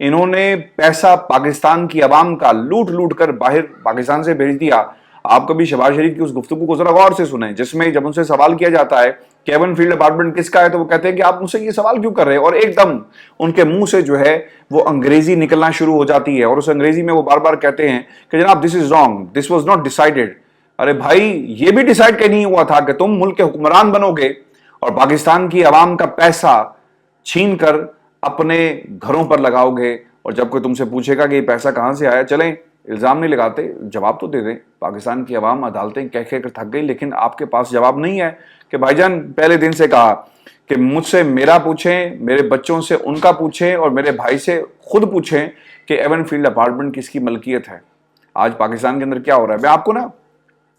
انہوں نے پیسہ پاکستان کی عوام کا لوٹ لوٹ کر باہر پاکستان سے بھیج دیا. آپ کبھی شہباز شریف کی اس گفتگو کو ذرا غور سے سنیں, جس میں جب ان سے سوال کیا جاتا ہے کہ ایون فیلڈ اپارٹمنٹ کس کا ہے, تو وہ کہتے ہیں کہ آپ مجھ سے یہ سوال کیوں کر رہے ہیں, اور ایک دم ان کے منہ سے جو ہے وہ انگریزی نکلنا شروع ہو جاتی ہے, اور اس انگریزی میں وہ بار بار کہتے ہیں کہ جناب this is wrong, this was not decided. ارے بھائی, یہ بھی ڈیسائیڈ کہ نہیں ہوا تھا کہ تم ملک کے حکمران بنو گے اور پاکستان کی عوام کا پیسہ چھین کر اپنے گھروں پر لگاؤ گے, اور جب کوئی تم سے پوچھے گا کہ یہ پیسہ کہاں سے آیا, چلیں الزام نہیں لگاتے, جواب تو دے دیں. پاکستان کی عوام عدالتیں کہہ کہہ کر تھک گئی, لیکن آپ کے پاس جواب نہیں ہے کہ بھائی جان پہلے دن سے کہا کہ مجھ سے میرا پوچھیں, میرے بچوں سے ان کا پوچھیں, اور میرے بھائی سے خود پوچھیں کہ ایون فیلڈ اپارٹمنٹ کس کی ملکیت ہے. آج پاکستان کے اندر کیا ہو رہا ہے, میں آپ کو نا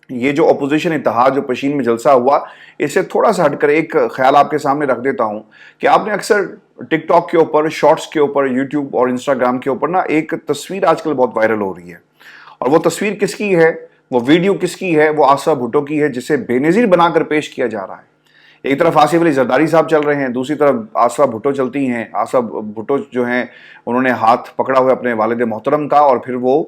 یہ جو اپوزیشن اتحاد جو پشین میں جلسہ ہوا, اس سے تھوڑا سا ہٹ کر ایک خیال آپ کے سامنے رکھ دیتا ہوں کہ آپ نے اکثر ٹک ٹاک کے اوپر, شارٹس کے اوپر, یوٹیوب اور انسٹاگرام کے اوپر نا ایک تصویر آج کل بہت وائرل ہو رہی ہے, اور وہ تصویر کس کی ہے, وہ ویڈیو کس کی ہے, وہ آصف بھٹو کی ہے, جسے بے نظیر بنا کر پیش کیا جا رہا ہے. ایک طرف آصف علی زرداری صاحب چل رہے ہیں, دوسری طرف آصف بھٹو چلتی ہیں. آصف بھٹو جو ہیں انہوں نے ہاتھ پکڑا ہوا اپنے والد محترم کا, اور پھر وہ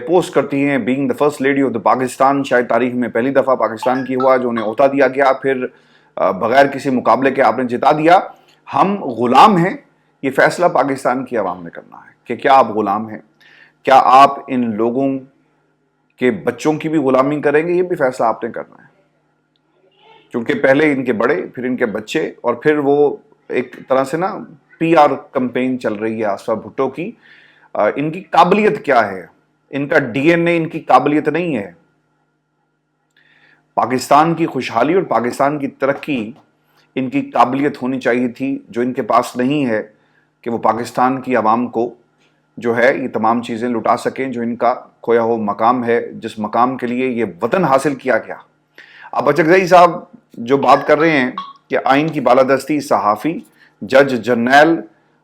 پوسٹ کرتی ہیں being the first lady of the Pakistan, شاید تاریخ میں پہلی دفعہ پاکستان کی ہوا جو انہیں عہدہ دیا گیا, پھر بغیر کسی مقابلے کے آپ نے جتا دیا. ہم غلام ہیں, یہ فیصلہ پاکستان کی عوام نے کرنا ہے کہ کیا آپ غلام ہیں, کیا آپ ان لوگوں کے بچوں کی بھی غلامی کریں گے, یہ بھی فیصلہ آپ نے کرنا ہے. کیونکہ پہلے ان کے بڑے, پھر ان کے بچے, اور پھر وہ ایک طرح سے نا پی آر کمپین چل رہی ہے آصف بھٹو کی. ان کی قابلیت کیا ہے, ان کا ڈی این اے ان کی قابلیت نہیں ہے. پاکستان کی خوشحالی اور پاکستان کی ترقی ان کی قابلیت ہونی چاہیے تھی, جو ان کے پاس نہیں ہے, کہ وہ پاکستان کی عوام کو جو ہے یہ تمام چیزیں لٹا سکیں جو ان کا کھویا ہوا مقام ہے, جس مقام کے لیے یہ وطن حاصل کیا گیا. اب اچکزئی صاحب جو بات کر رہے ہیں کہ آئین کی بالادستی, صحافی, جج جرنیل,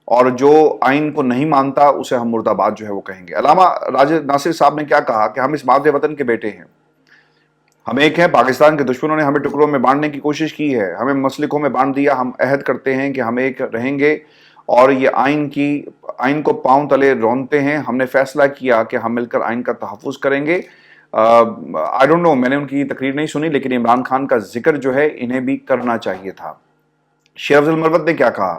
اور جو آئین کو نہیں مانتا اسے ہم مرد آباد جو ہے وہ کہیں گے. علامہ راجد ناصر صاحب نے کیا کہا کہ ہم اس مادر وطن کے بیٹے ہیں, ہم ایک ہیں, پاکستان کے دشمنوں نے ہمیں ٹکڑوں میں بانٹنے کی کوشش کی ہے, ہمیں مسلکوں میں بانٹ دیا, ہم عہد کرتے ہیں کہ ہم ایک رہیں گے, اور یہ آئین کو پاؤں تلے رونتے ہیں. ہم نے فیصلہ کیا کہ ہم مل کر آئین کا تحفظ کریں گے. آئی ڈونٹ نو, میں نے ان کی تقریر نہیں سنی, لیکن عمران خان کا ذکر جو ہے انہیں بھی کرنا چاہیے تھا. شیر افضل مروت نے کیا کہا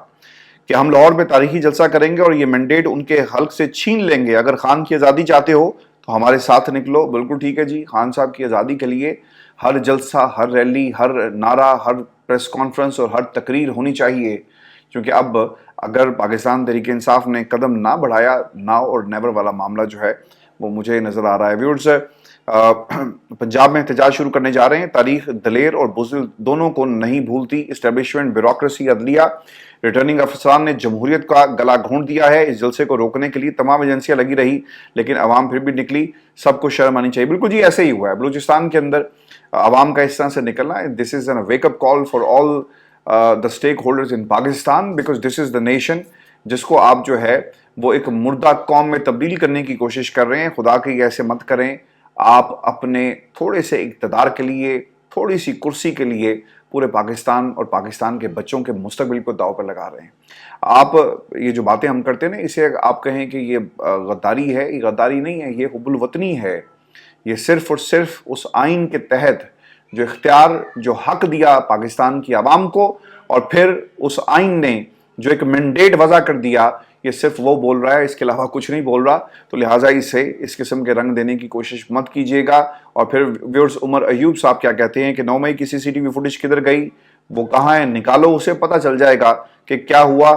کہ ہم لاہور میں تاریخی جلسہ کریں گے اور یہ مینڈیٹ ان کے حلق سے چھین لیں گے, اگر خان کی آزادی چاہتے ہو تو ہمارے ساتھ نکلو. بالکل ٹھیک ہے جی, خان صاحب کی آزادی کے لیے ہر جلسہ, ہر ریلی, ہر نعرہ, ہر پریس کانفرنس اور ہر تقریر ہونی چاہیے, کیونکہ اب اگر پاکستان تحریک انصاف نے قدم نہ بڑھایا, ناؤ اور نیور والا معاملہ جو ہے وہ مجھے نظر آ رہا ہے. ویورز, پنجاب میں احتجاج شروع کرنے جا رہے ہیں. تاریخ دلیر اور بزدل دونوں کو نہیں بھولتی. اسٹیبلشمنٹ, بیوروکریسی, عدلیہ, ریٹرننگ افسران نے جمہوریت کا گلا گھونٹ دیا ہے. اس جلسے کو روکنے کے لیے تمام ایجنسیاں لگی رہی, لیکن عوام پھر بھی نکلی. سب کو شرم آنی چاہیے. بالکل جی, ایسے ہی ہوا ہے بلوچستان کے اندر عوام کا اس طرح سے نکلنا. This is an wake up call for all the stakeholders in Pakistan, because this is the nation جس کو آپ جو ہے وہ ایک مردہ قوم میں تبدیل کرنے کی کوشش کر رہے ہیں. خدا کے ایسے مت کریں. آپ اپنے تھوڑے سے اقتدار کے لیے, تھوڑی سی کرسی کے لیے پورے پاکستان اور پاکستان کے بچوں کے مستقبل کو داؤ پر لگا رہے ہیں. آپ یہ جو باتیں ہم کرتے ہیں نا, اسے آپ کہیں کہ یہ غداری ہے, یہ غداری نہیں ہے, یہ حب الوطنی ہے. یہ صرف اور صرف اس آئین کے تحت جو اختیار, جو حق دیا پاکستان کی عوام کو, اور پھر اس آئین نے جو ایک مینڈیٹ وضع کر دیا, یہ صرف وہ بول رہا ہے, اس کے علاوہ کچھ نہیں بول رہا. تو لہٰذا اسے اس قسم کے رنگ دینے کی کوشش مت کیجیے گا. اور پھر ویورز, عمر ایوب صاحب کیا کہتے ہیں کہ 9 مئی کی سی سی ٹی وی فوٹیج کدھر گئی, وہ کہاں ہے, نکالو, اسے پتہ چل جائے گا کہ کیا ہوا.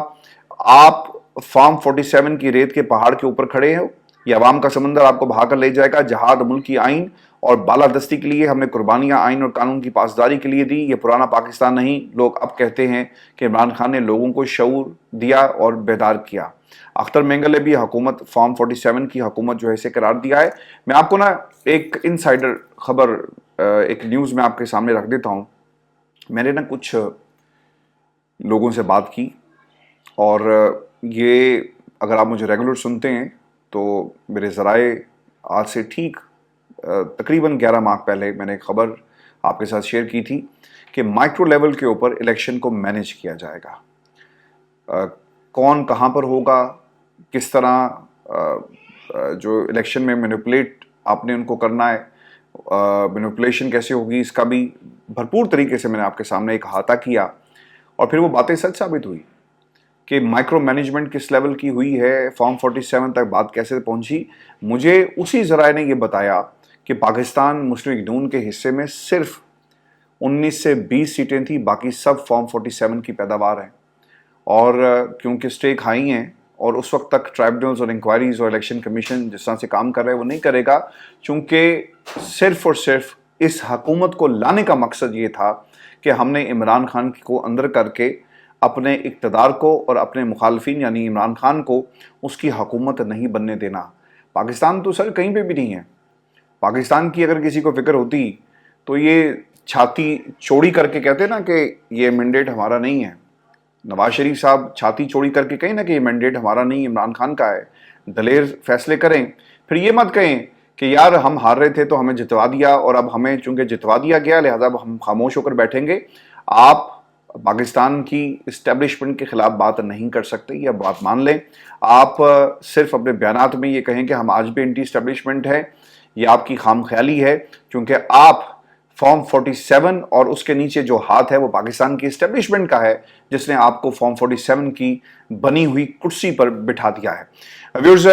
آپ فارم 47 کی ریت کے پہاڑ کے اوپر کھڑے ہو, یہ عوام کا سمندر آپ کو بہا کر لے جائے گا. جہاد ملکی آئین اور بالادستی کے لیے ہم نے قربانیاں آئین اور قانون کی پاسداری کے لیے دی. یہ پرانا پاکستان نہیں. لوگ اب کہتے ہیں کہ عمران خان نے لوگوں کو شعور دیا اور بیدار کیا. اختر مینگل نے بھی حکومت فارم 47 کی حکومت جو ہے اسے قرار دیا ہے. میں آپ کو نا ایک انسائڈر خبر, ایک نیوز میں آپ کے سامنے رکھ دیتا ہوں. میں نے نا کچھ لوگوں سے بات کی, اور یہ اگر آپ مجھے ریگولر سنتے ہیں تو میرے ذرائع آج سے ٹھیک تقریباً 11 ماہ پہلے میں نے ایک خبر آپ کے ساتھ شیئر کی تھی کہ مائکرو لیول کے اوپر الیکشن کو مینیج کیا جائے گا. کون کہاں پر ہوگا, کس طرح جو الیکشن میں مینیپولیٹ آپ نے ان کو کرنا ہے، مینیپولیشن کیسے ہوگی، اس کا بھی بھرپور طریقے سے میں نے آپ کے سامنے ایک احاطہ کیا، اور پھر وہ باتیں سچ ثابت ہوئی کہ مائکرو مینجمنٹ کس لیول کی ہوئی ہے، فارم 47 تک بات کیسے پہنچی۔ مجھے اسی ذرائع نے یہ بتایا کہ پاکستان مسلم لیگ نون کے حصے میں صرف 19 سے 20 سیٹیں تھیں، باقی سب فارم 47 کی پیداوار ہیں، اور کیونکہ اسٹیک ہائی ہیں اور اس وقت تک ٹرائبونلز اور انکوائریز اور الیکشن کمیشن جس طرح سے کام کر رہے ہیں وہ نہیں کرے گا، چونکہ صرف اور صرف اس حکومت کو لانے کا مقصد یہ تھا کہ ہم نے عمران خان کو اندر کر کے اپنے اقتدار کو اور اپنے مخالفین یعنی عمران خان کو اس کی حکومت نہیں بننے دینا۔ پاکستان تو سر کہیں پہ بھی نہیں ہے۔ پاکستان کی اگر کسی کو فکر ہوتی تو یہ چھاتی چوڑی کر کے کہتے نا کہ یہ مینڈیٹ ہمارا نہیں ہے۔ نواز شریف صاحب چھاتی چوڑی کر کے کہیں نا کہ یہ مینڈیٹ ہمارا نہیں، عمران خان کا ہے۔ دلیر فیصلے کریں، پھر یہ مت کہیں کہ یار ہم ہار رہے تھے تو ہمیں جتوا دیا، اور اب ہمیں چونکہ جتوا دیا گیا لہذا اب ہم خاموش ہو کر بیٹھیں گے۔ آپ پاکستان کی اسٹیبلشمنٹ کے خلاف بات نہیں کر سکتے، یہ بات مان لیں۔ آپ صرف اپنے بیانات میں یہ کہیں کہ ہم آج بھی اینٹی اسٹیبلشمنٹ ہے، یہ آپ کی خام خیالی ہے، کیونکہ آپ فارم 47 اور اس کے نیچے جو ہاتھ ہے وہ پاکستان کی اسٹیبلشمنٹ کا ہے، جس نے آپ کو فارم 47 کی بنی ہوئی کرسی پر بٹھا دیا ہے۔ ویورز،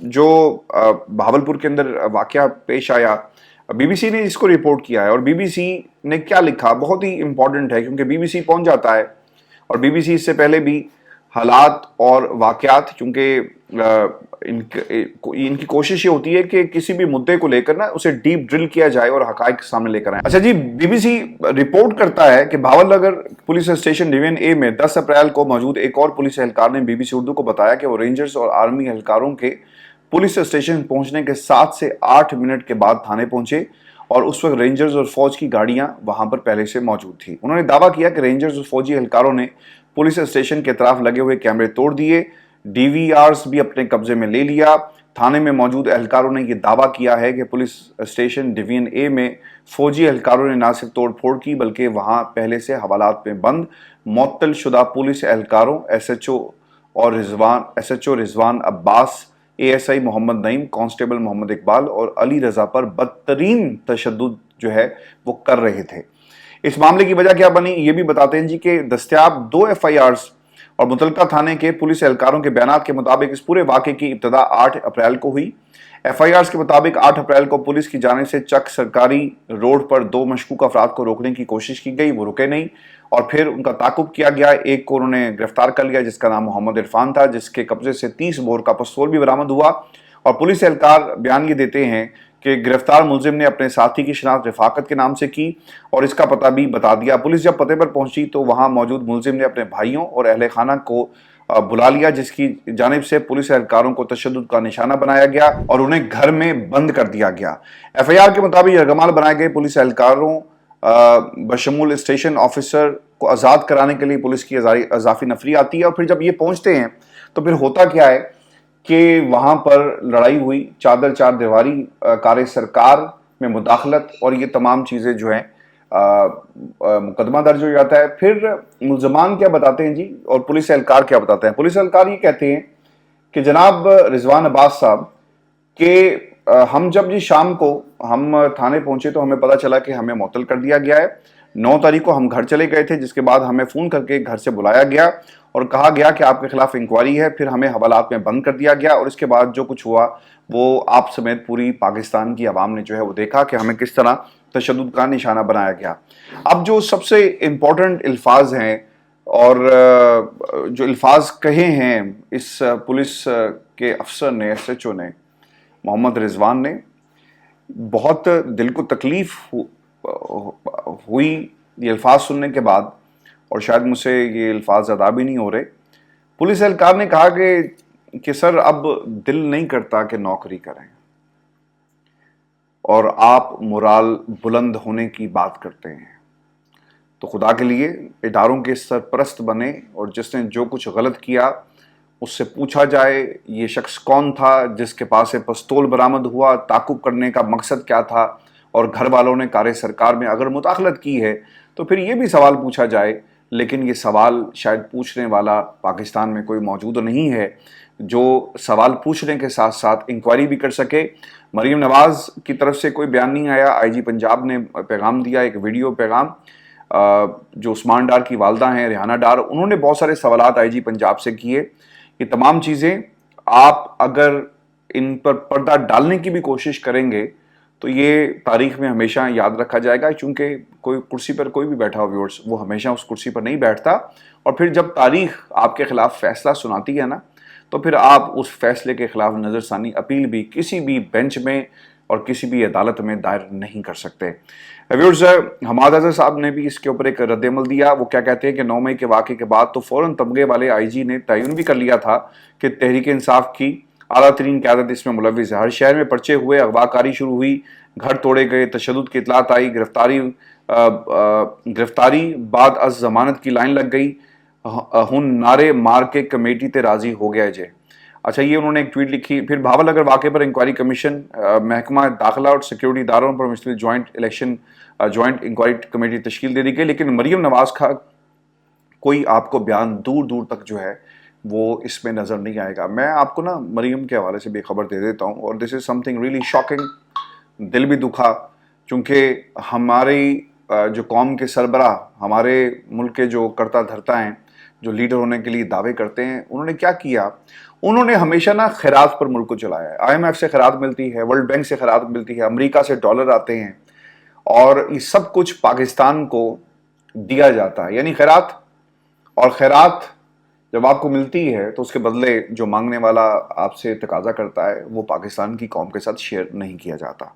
جو بہاولپور کے اندر واقعہ پیش آیا، بی بی سی نے اس کو رپورٹ کیا ہے، اور بی بی سی نے کیا لکھا بہت ہی امپورٹنٹ ہے، کیونکہ بی بی سی پہنچ جاتا ہے، اور بی بی سی اس سے پہلے بھی حالات اور واقعات، چونکہ ان کی کوشش یہ ہوتی ہے کہ کسی بھی مدعے کو لے کر نا اسے ڈیپ ڈرل کیا جائے اور حقائق سامنے لے کر آئیں۔ اچھا جی، بی بی سی رپورٹ کرتا ہے کہ Bahawalnagar police station division A میں 10 اپریل کو موجود ایک اور پولیس اہلکار نے بی بی سی اردو کو بتایا کہ وہ رینجرز اور آرمی اہلکاروں کے پولیس اسٹیشن پہنچنے کے 7 سے 8 منٹ کے بعد تھانے پہنچے، اور اس وقت رینجرز اور فوج کی گاڑیاں وہاں پر پہلے سے موجود تھی۔ انہوں نے دعویٰ کیا کہ رینجرز اور فوجی اہلکاروں نے پولیس اسٹیشن کے اطراف لگے ہوئے کیمرے توڑ دیے، ڈی وی آرز بھی اپنے قبضے میں لے لیا۔ تھانے میں موجود اہلکاروں نے یہ دعویٰ کیا ہے کہ پولیس اسٹیشن ڈویژن اے میں فوجی اہلکاروں نے نہ صرف توڑ پھوڑ کی بلکہ وہاں پہلے سے حوالات میں بند معطل شدہ پولیس اہلکاروں S H O Rizwan Abbas, A S I Muhammad Naeem, constable Muhammad Iqbal اور علی رضا پر بدترین تشدد جو ہے وہ کر رہے تھے۔ اس معاملے کی وجہ کیا بنی یہ بھی بتاتے ہیں جی کہ دستیاب 2 ایف آئی آرز اور متعلقہ تھانے کے پولیس اہلکاروں کے بیانات کے مطابق اس پورے واقعے کی ابتدا 8 اپریل کو ہوئی۔ ایف آئی آرز کے مطابق 8 اپریل کو پولیس کی جانب سے چک سرکاری روڈ پر 2 مشکوک افراد کو روکنے کی کوشش کی گئی، وہ رکے نہیں، اور پھر ان کا تعاقب کیا گیا۔ ایک کو انہوں نے گرفتار کر لیا جس کا نام محمد عرفان تھا، جس کے قبضے سے 30 بور کا پستول بھی برآمد ہوا، اور پولیس اہلکار بیان یہ دیتے ہیں کہ گرفتار ملزم نے اپنے ساتھی کی شناخت رفاقت کے نام سے کی اور اس کا پتہ بھی بتا دیا۔ پولیس جب پتے پر پہنچی تو وہاں موجود ملزم نے اپنے بھائیوں اور اہل خانہ کو بلا لیا، جس کی جانب سے پولیس اہلکاروں کو تشدد کا نشانہ بنایا گیا اور انہیں گھر میں بند کر دیا گیا۔ ایف آئی آر کے مطابق یرغمال بنائے گئے پولیس اہلکاروں بشمول اسٹیشن آفیسر کو آزاد کرانے کے لیے پولیس کی اضافی نفری آتی ہے، اور پھر جب یہ پہنچتے ہیں تو پھر ہوتا کیا ہے کہ وہاں پر لڑائی ہوئی، چادر چار دیواری، کار سرکار میں مداخلت، اور یہ تمام چیزیں جو ہیں مقدمہ درج ہو جاتا ہے۔ پھر ملزمان کیا بتاتے ہیں جی، اور پولیس اہلکار کیا بتاتے ہیں؟ پولیس اہلکار یہ کہتے ہیں کہ جناب رضوان عباس صاحب کہ ہم جب جی شام کو ہم تھانے پہنچے تو ہمیں پتہ چلا کہ ہمیں معطل کر دیا گیا ہے۔ 9 تاریخ کو ہم گھر چلے گئے تھے، جس کے بعد ہمیں فون کر کے گھر سے بلایا گیا اور کہا گیا کہ آپ کے خلاف انکوائری ہے، پھر ہمیں حوالات میں بند کر دیا گیا، اور اس کے بعد جو کچھ ہوا وہ آپ سمیت پوری پاکستان کی عوام نے جو ہے وہ دیکھا کہ ہمیں کس طرح تشدد کا نشانہ بنایا گیا۔ اب جو سب سے امپورٹنٹ الفاظ ہیں اور جو الفاظ کہے ہیں اس پولیس کے افسر نے، ایس ایچ او نے، محمد رضوان نے، بہت دل کو تکلیف ہوئی یہ الفاظ سننے کے بعد، اور شاید مجھ سے یہ الفاظ ادا بھی نہیں ہو رہے۔ پولیس اہلکار نے کہا کہ سر اب دل نہیں کرتا کہ نوکری کریں، اور آپ مورال بلند ہونے کی بات کرتے ہیں، تو خدا کے لیے اداروں کے سرپرست بنے، اور جس نے جو کچھ غلط کیا اس سے پوچھا جائے یہ شخص کون تھا، جس کے پاس سے پستول برآمد ہوا، تعاقب کرنے کا مقصد کیا تھا، اور گھر والوں نے کار سرکار میں اگر مداخلت کی ہے تو پھر یہ بھی سوال پوچھا جائے لیکن یہ سوال شاید پوچھنے والا پاکستان میں کوئی موجود نہیں ہے جو سوال پوچھنے کے ساتھ ساتھ انکوائری بھی کر سکے۔ مریم نواز کی طرف سے کوئی بیان نہیں آیا، آئی جی پنجاب نے پیغام دیا، ایک ویڈیو پیغام۔ جو عثمان ڈار کی والدہ ہیں ریحانہ ڈار، انہوں نے بہت سارے سوالات آئی جی پنجاب سے کیے۔ یہ تمام چیزیں آپ اگر ان پر پردہ ڈالنے کی بھی کوشش کریں گے تو یہ تاریخ میں ہمیشہ یاد رکھا جائے گا، چونکہ کوئی کرسی پر کوئی بھی بیٹھا ہو ویورز، وہ ہمیشہ اس کرسی پر نہیں بیٹھتا، اور پھر جب تاریخ آپ کے خلاف فیصلہ سناتی ہے نا، تو پھر آپ اس فیصلے کے خلاف نظر ثانی اپیل بھی کسی بھی بینچ میں اور کسی بھی عدالت میں دائر نہیں کر سکتے۔ ویورز، حماد اظہر صاحب نے بھی اس کے اوپر ایک رد عمل دیا۔ وہ کیا کہتے ہیں کہ 9 مئی کے واقعے کے بعد تو فوراً تمغے والے آئی جی نے تعین بھی کر لیا تھا کہ تحریک انصاف کی اعلیٰ ترین قیادت اس میں ملوث ہے۔ ہر شہر میں پرچے ہوئے، اغوا کاری شروع ہوئی، گھر توڑے گئے، تشدد کی اطلاعات آئی، گرفتاری بعد از ضمانت کی لائن لگ گئی، ہن نعرے مار کے کمیٹی تے راضی ہو گیا جے۔ اچھا، یہ انہوں نے ایک ٹویٹ لکھی۔ پھر بھاول اگر واقعے پر انکوائری کمیشن، محکمہ داخلہ اور سیکیورٹی اداروں پر مشتمل جوائنٹ انکوائری کمیٹی تشکیل دے دی گئی، لیکن مریم نواز کا کوئی آپ کو بیان دور دور تک جو ہے وہ اس میں نظر نہیں آئے گا۔ میں آپ کو نا مریم کے حوالے سے بھی خبر دے دیتا ہوں، اور دس از سم تھنگ ریئلی شاکنگ، دل بھی دکھا، چونکہ ہماری جو قوم کے سربراہ، ہمارے ملک کے جو کرتا دھرتا ہیں، جو لیڈر ہونے کے لیے دعوے کرتے ہیں، انہوں نے کیا کیا؟ انہوں نے ہمیشہ نا خیرات پر ملک کو چلایا ہے۔ آئی ایم ایف سے خیرات ملتی ہے، ورلڈ بینک سے خیرات ملتی ہے، امریکہ سے ڈالر آتے ہیں، اور یہ سب کچھ پاکستان کو دیا جاتا ہے، یعنی خیرات۔ اور خیرات جب آپ کو ملتی ہے تو اس کے بدلے جو مانگنے والا آپ سے تقاضا کرتا ہے وہ پاکستان کی قوم کے ساتھ شیئر نہیں کیا جاتا۔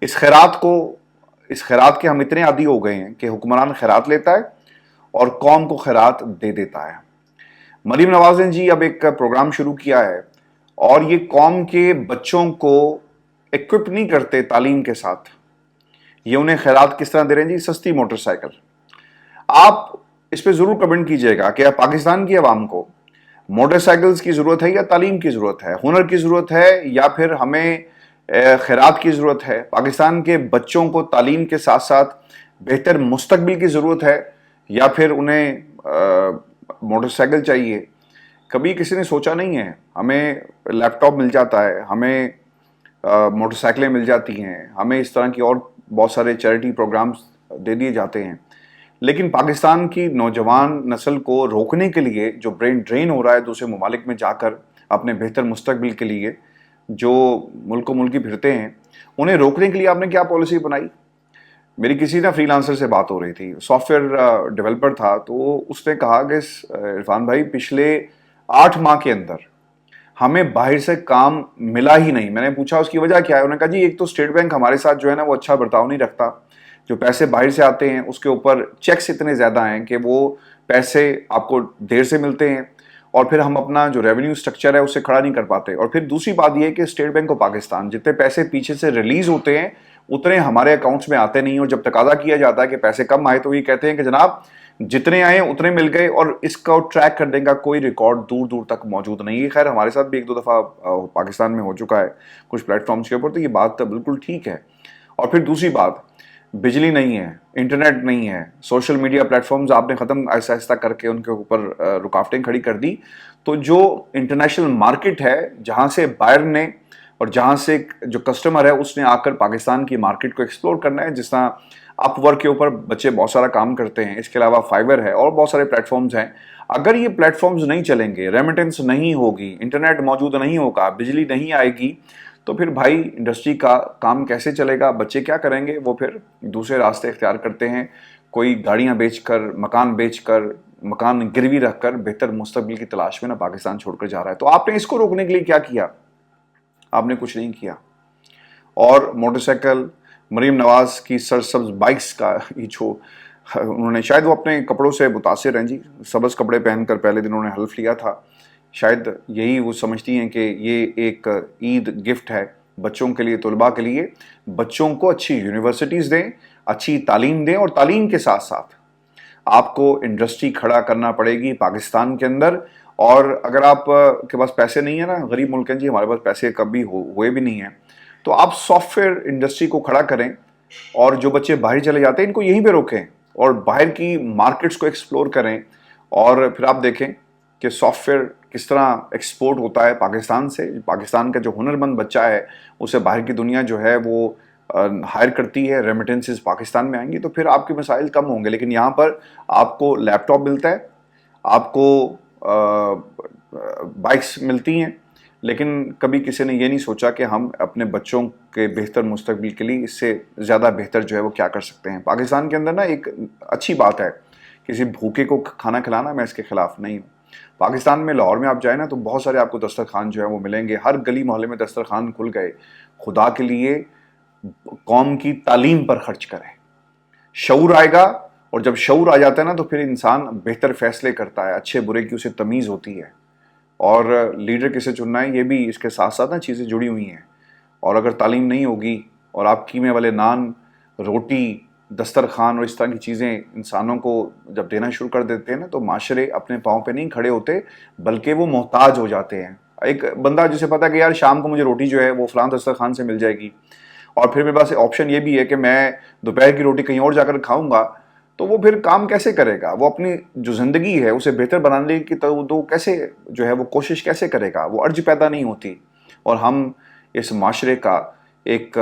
اس خیرات کے ہم اتنے عادی ہو گئے ہیں کہ حکمران خیرات لیتا ہے اور قوم کو خیرات دے دیتا ہے۔ مریم نواز نے جی اب ایک پروگرام شروع کیا ہے، اور یہ قوم کے بچوں کو ایکوپ نہیں کرتے تعلیم کے ساتھ۔ یہ انہیں خیرات کس طرح دے رہے ہیں جی؟ سستی موٹر سائیکل۔ آپ اس پہ ضرور کمنٹ کیجئے گا کہ پاکستان کی عوام کو موٹر سائیکلز کی ضرورت ہے یا تعلیم کی ضرورت ہے، ہنر کی ضرورت ہے یا پھر ہمیں خیرات کی ضرورت ہے؟ پاکستان کے بچوں کو تعلیم کے ساتھ ساتھ بہتر مستقبل کی ضرورت ہے یا پھر انہیں موٹر سائیکل چاہیے؟ کبھی کسی نے سوچا نہیں ہے۔ ہمیں لیپ ٹاپ مل جاتا ہے، ہمیں موٹر سائیکلیں مل جاتی ہیں، ہمیں اس طرح کی اور بہت سارے چیریٹی پروگرامز دے دیے جاتے ہیں، لیکن پاکستان کی نوجوان نسل کو روکنے کے لیے جو برین ڈرین ہو رہا ہے دوسرے ممالک میں جا کر اپنے بہتر مستقبل کے لیے، جو ملک و ملکی پھرتے ہیں، انہیں روکنے کے لیے آپ نے کیا پالیسی بنائی؟ میری کسی نا فری لانسر سے بات ہو رہی تھی، سافٹ ویئر ڈیولپر تھا، تو اس نے کہا کہ عرفان بھائی پچھلے 8 ماہ کے اندر ہمیں باہر سے کام ملا ہی نہیں۔ میں نے پوچھا اس کی وجہ کیا ہے؟ انہوں نے کہا جی ایک تو اسٹیٹ بینک ہمارے ساتھ جو ہے نا وہ اچھا برتاؤ نہیں رکھتا، جو پیسے باہر سے آتے ہیں اس کے اوپر چیکس اتنے زیادہ ہیں کہ وہ پیسے آپ کو دیر سے ملتے ہیں، اور پھر ہم اپنا جو ریونیو سٹرکچر ہے اسے کھڑا نہیں کر پاتے۔ اور پھر دوسری بات یہ ہے کہ اسٹیٹ بینک آف پاکستان جتنے پیسے پیچھے سے ریلیز ہوتے ہیں اتنے ہمارے اکاؤنٹس میں آتے نہیں، اور جب تقاضا کیا جاتا ہے کہ پیسے کم آئے تو یہ کہتے ہیں کہ جناب جتنے آئے اتنے مل گئے، اور اس کا ٹریک کرنے کا کوئی ریکارڈ دور دور تک موجود نہیں ہے۔ خیر ہمارے ساتھ بھی 1-2 دفعہ پاکستان میں ہو چکا ہے کچھ پلیٹ فارمز کے اوپر، تو یہ بات تو بالکل ٹھیک ہے۔ اور پھر دوسری بات، بجلی نہیں ہے، انٹرنیٹ نہیں ہے، سوشل میڈیا پلیٹ فارمز آپ نے ختم آہستہ آہستہ کر کے ان کے اوپر رکاوٹیں کھڑی کر دی، تو جو انٹرنیشنل مارکیٹ ہے جہاں سے بائر نے اور جہاں سے جو کسٹمر ہے اس نے آ کر پاکستان کی مارکیٹ کو ایکسپلور کرنا ہے، جس طرح اپ ورک کے اوپر بچے بہت سارا کام کرتے ہیں، اس کے علاوہ فائبر ہے اور بہت سارے پلیٹ فارمز ہیں۔ اگر یہ پلیٹ فارمز نہیں چلیں گے، ریمیٹنس نہیں ہوگی، انٹرنیٹ موجود نہیں ہوگا، بجلی نہیں آئے گی، تو پھر بھائی انڈسٹری کا کام کیسے چلے گا؟ بچے کیا کریں گے؟ وہ پھر دوسرے راستے اختیار کرتے ہیں، کوئی گاڑیاں بیچ کر، مکان گروی رکھ کر بہتر مستقبل کی تلاش میں نا پاکستان چھوڑ کر جا رہا ہے۔ تو آپ نے اس کو روکنے کے لیے کیا کیا؟ آپ نے کچھ نہیں کیا۔ اور موٹر سائیکل، مریم نواز کی سرسبز بائکس کا یہ جو انہوں نے، شاید وہ اپنے کپڑوں سے متاثر ہیں جی، سبز کپڑے پہن کر پہلے دن انہوں نے حلف لیا تھا، شاید یہی وہ سمجھتی ہیں کہ یہ ایک عید گفٹ ہے بچوں کے لیے، طلباء کے لیے، بچوں کو اچھی یونیورسٹیز دیں، اچھی تعلیم دیں، اور تعلیم کے ساتھ ساتھ آپ کو انڈسٹری کھڑا کرنا پڑے گی پاکستان کے اندر۔ اور اگر آپ کے پاس پیسے نہیں ہیں نا، غریب ملک ہیں جی، ہمارے پاس پیسے کبھی ہوئے بھی نہیں ہیں، تو آپ سافٹ ویئر انڈسٹری کو کھڑا کریں، اور جو بچے باہر چلے جاتے ہیں ان کو یہیں پہ روکیں۔ اور باہر کی مارکیٹس کو ایکسپلور کریں, اور پھر آپ دیکھیں کہ سافٹ ویئر کس طرح ایکسپورٹ ہوتا ہے پاکستان سے. پاکستان کا جو ہنرمند بچہ ہے اسے باہر کی دنیا جو ہے وہ ہائر کرتی ہے, ریمیٹنسز پاکستان میں آئیں گی تو پھر آپ کے مسائل کم ہوں گے. لیکن یہاں پر آپ کو لیپ ٹاپ ملتا ہے, آپ کو بائکس ملتی ہیں, لیکن کبھی کسی نے یہ نہیں سوچا کہ ہم اپنے بچوں کے بہتر مستقبل کے لیے اس سے زیادہ بہتر جو ہے وہ کیا کر سکتے ہیں. پاکستان کے اندر نا ایک اچھی بات ہے, کسی بھوکے کو کھانا کھلانا, میں اس کے خلاف نہیں ہوں. پاکستان میں لاہور میں آپ جائیں نا تو بہت سارے آپ کو دسترخوان جو ہے وہ ملیں گے, ہر گلی محلے میں دسترخوان کھل گئے. خدا کے لیے قوم کی تعلیم پر خرچ کریں, شعور آئے گا, اور جب شعور آ جاتا ہے نا تو پھر انسان بہتر فیصلے کرتا ہے, اچھے برے کی اسے تمیز ہوتی ہے. اور لیڈر کسے چننا ہے یہ بھی اس کے ساتھ ساتھ نا چیزیں جڑی ہوئی ہیں. اور اگر تعلیم نہیں ہوگی اور آپ قیمے والے نان, روٹی, دسترخوان اور اس طرح کی چیزیں انسانوں کو جب دینا شروع کر دیتے ہیں نا تو معاشرے اپنے پاؤں پہ نہیں کھڑے ہوتے بلکہ وہ محتاج ہو جاتے ہیں. ایک بندہ جسے پتا کہ یار شام کو مجھے روٹی جو ہے وہ فلاں دسترخوان سے مل جائے گی, اور پھر میرے پاس آپشن یہ بھی ہے کہ میں دوپہر کی روٹی کہیں اور جا کر کھاؤں گا, تو وہ پھر کام کیسے کرے گا؟ وہ اپنی جو زندگی ہے اسے بہتر بنانے کی تو کیسے جو ہے وہ کوشش کیسے کرے گا؟ وہ ارج پیدا نہیں ہوتی. اور ہم اس معاشرے کا ایک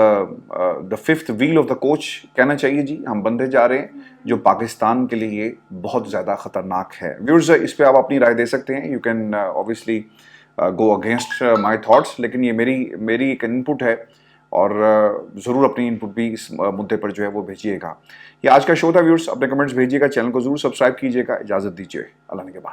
the fifth wheel of the coach کہنا چاہیے جی, ہم بندھے جا رہے ہیں جو پاکستان کے لیے بہت زیادہ خطرناک ہے. ویورز اس پہ آپ اپنی رائے دے سکتے ہیں, you can obviously go against my thoughts, لیکن یہ میری ایک ان پٹ ہے, اور ضرور اپنی ان پٹ بھی اس مدعے پر جو ہے وہ بھیجیے گا. یہ آج کا شو تھا ویورز, اپنے کمنٹس بھیجیے گا, چینل کو ضرور سبسکرائب کیجیے گا. اجازت دیجیے, اللہ نے کے بعد.